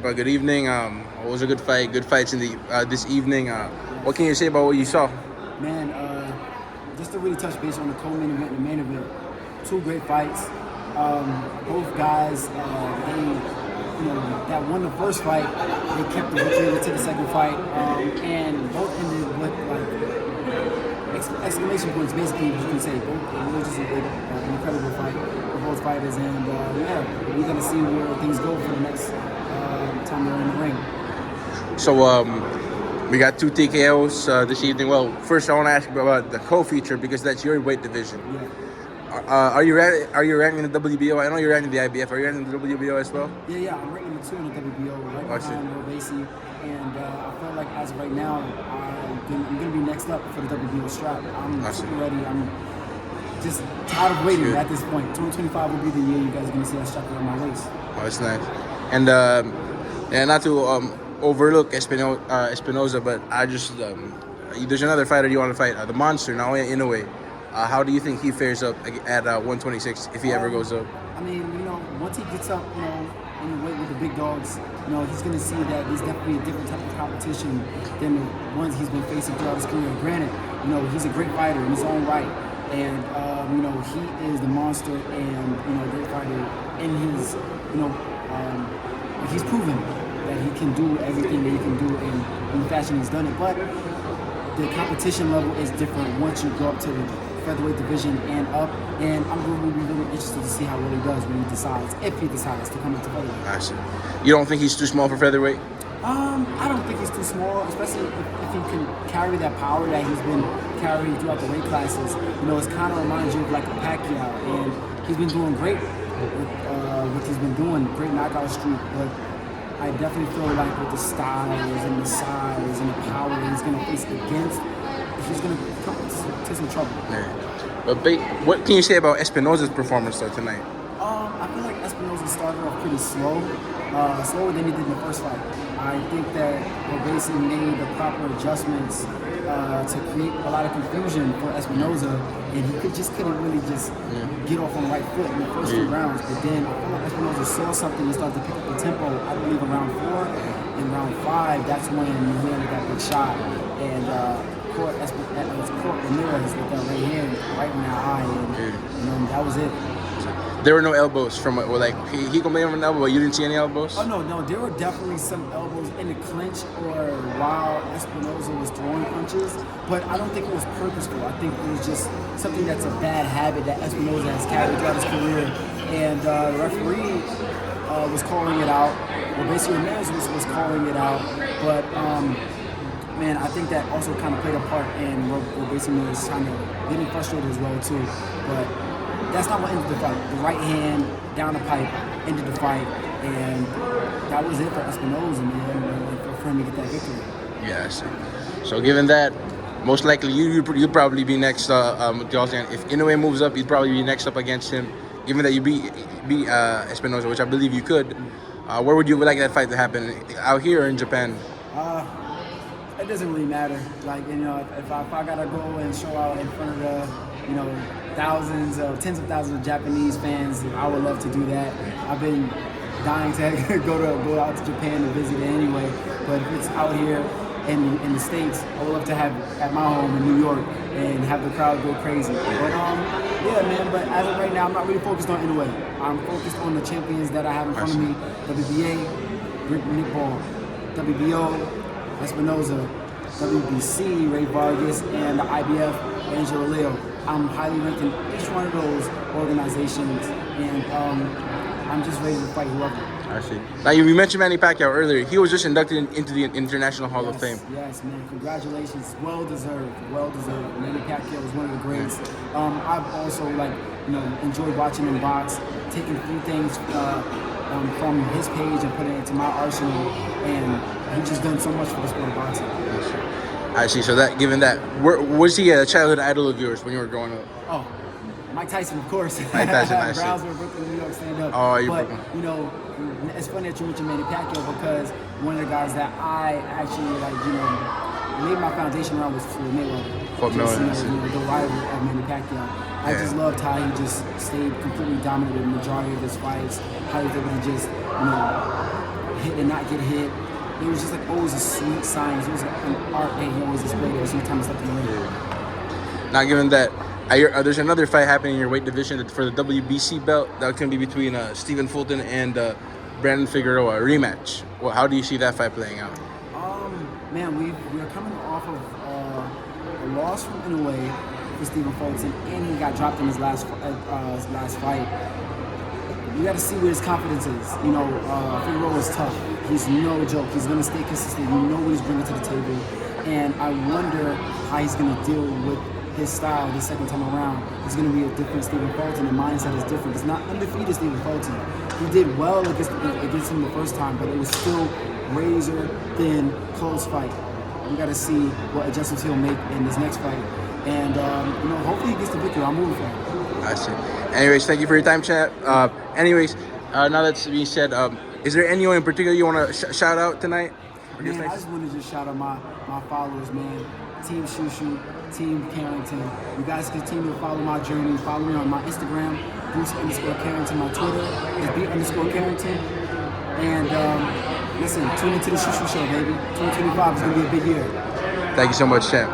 Good evening. It was a good fight. Good fights in the this evening. What can you say about what you saw? Man, just to really touch base on the co-main event and the main event, two great fights. Both guys, that won the first fight, they kept the victory to the second fight, and both ended with exclamation points. Basically, you can say both. It was just an incredible fight for both fighters, and we're gonna see where things go for the next time they're in the ring. So we got two TKOs this evening. Well, first I want to ask you about the co-feature because that's your weight division. Yeah. Are you ranking the WBO? I know you're ranking the IBF. Are you ranking the WBO as well? Yeah, I'm ranking the two in the WBO, right behind Robesi, and I feel like as of right now, I'm going to be next up for the WBO strap. I'm super ready. I'm just tired of waiting at this point. 2025 will be the year you guys are going to see us strap around my waist. Oh, that's nice. And not to overlook Espinoza, but I just there's another fighter you want to fight, the Monster, Naoya Inoue. How do you think he fares up at 126 if he ever goes up? I mean, once he gets up, in the weight with the big dogs, he's going to see that there's definitely a different type of competition than the ones he's been facing throughout his career. Granted, he's a great fighter in his own right, and he is the monster and a great fighter in his, he's proven that he can do everything that he can do in the fashion he's done it. But the competition level is different once you go up to the featherweight division and up, and I'm going to be really interested to see how well he does when he decides, if he decides to come into featherweight. I see. You don't think he's too small for featherweight? I don't think he's too small, especially if he can carry that power that he's been carrying throughout the weight classes. It kind of reminds you of like a Pacquiao, and he's been doing great with what he's been doing, great knockout streak, but I definitely feel like with the styles and the size and the power that he's going to face against, he's going to come to some trouble. Yeah. But what can you say about Espinoza's performance though tonight? I feel like Espinoza started off pretty slow, slower than he did in the first fight. I think that Robesi made the proper adjustments to create a lot of confusion for Espinoza, and he couldn't really get off on the right foot in the first few rounds. But then I feel like Espinoza saw something and started to pick up the tempo. I believe in round 4 and round 5, that's when he landed that big shot. And caught Ramirez with that right hand right in the eye, and that was it. There were no elbows from he complained of an elbow, but you didn't see any elbows? Oh no, there were definitely some elbows in the clinch or while Espinoza was throwing punches, but I don't think it was purposeful. I think it was just something that's a bad habit that Espinoza has carried throughout his career, and the referee was calling it out, or basically Ramirez was calling it out, but man, I think that also kind of played a part in Robesi was kind of getting frustrated as well too, but that's not what ended the fight. The right hand down the pipe ended the fight, and that was it for Espinoza, man, for him to get that victory. Yeah, I see. So given that, most likely you'd probably be next. If Inoue moves up, you'd probably be next up against him. Given that you beat Espinoza, which I believe you could, where would you like that fight to happen? Out here or in Japan? It doesn't really matter. Like, if I gotta go and show out in front of the, tens of thousands of Japanese fans, I would love to do that. I've been dying to go out to Japan to visit it anyway. But if it's out here in the States, I would love to have at my home in New York and have the crowd go crazy. But yeah, man. But as of right now, I'm not really focused on Inoue. I'm focused on the champions that I have in front of me: WBA, Nick Ball, WBO, Espinoza, WBC, Ray Vargas, and the IBF, Angelo Leo. I'm highly ranked in each one of those organizations, and I'm just ready to fight whoever. I see. Now, you mentioned Manny Pacquiao earlier. He was just inducted into the International Hall of Fame. Yes, man. Congratulations. Well deserved. Well deserved. Manny Pacquiao was one of the greats. I've also, enjoyed watching him box, taking a few things from his page and putting it into my arsenal, and he's just done so much for the sport of boxing. I see. So given that, was he a childhood idol of yours when you were growing up? Oh, Mike Tyson, of course. Mike Tyson, I see. Brownsville, Brooklyn, New York, stand up. Oh, but it's funny that you mentioned Manny Pacquiao because one of the guys that I actually laid my foundation around was Floyd Mayweather. The rival of Manny Pacquiao. I just loved how he just stayed completely dominant in the majority of his fights. How he was able to just hit and not get hit. It was just like always a sweet science. It was an art that he always displayed every time he stepped in the ring. Now, given that, there's another fight happening in your weight division for the WBC belt. That's going to be between Stephen Fulton and Brandon Figueroa, a rematch. Well, how do you see that fight playing out? Man, we're coming off of a loss from Inoue for Stephen Fulton, and he got dropped in his last fight. You got to see where his confidence is. You know, Figueroa is tough. He's no joke. He's going to stay consistent. You know what he's bringing to the table. And I wonder how he's going to deal with his style the second time around. It's going to be a different Stephen Fulton. The mindset is different. It's not undefeated Stephen Fulton. He did well against him the first time, but it was still razor thin, close fight. We got to see what adjustments he'll make in this next fight. And, you know, hopefully he gets the victory. I'm moving for him. I see. Anyways, thank you for your time, chat. Now that's being said, is there anyone in particular you want to shout out tonight? Man, I just want to just shout out my followers, man. Team Shu Shu, Team Carrington. You guys continue to follow my journey. Follow me on my Instagram, Bruce_Carrington. My Twitter is B_Carrington. And listen, tune into the Shu Shu show, baby. 2025 is going to be a big year. Thank you so much, champ.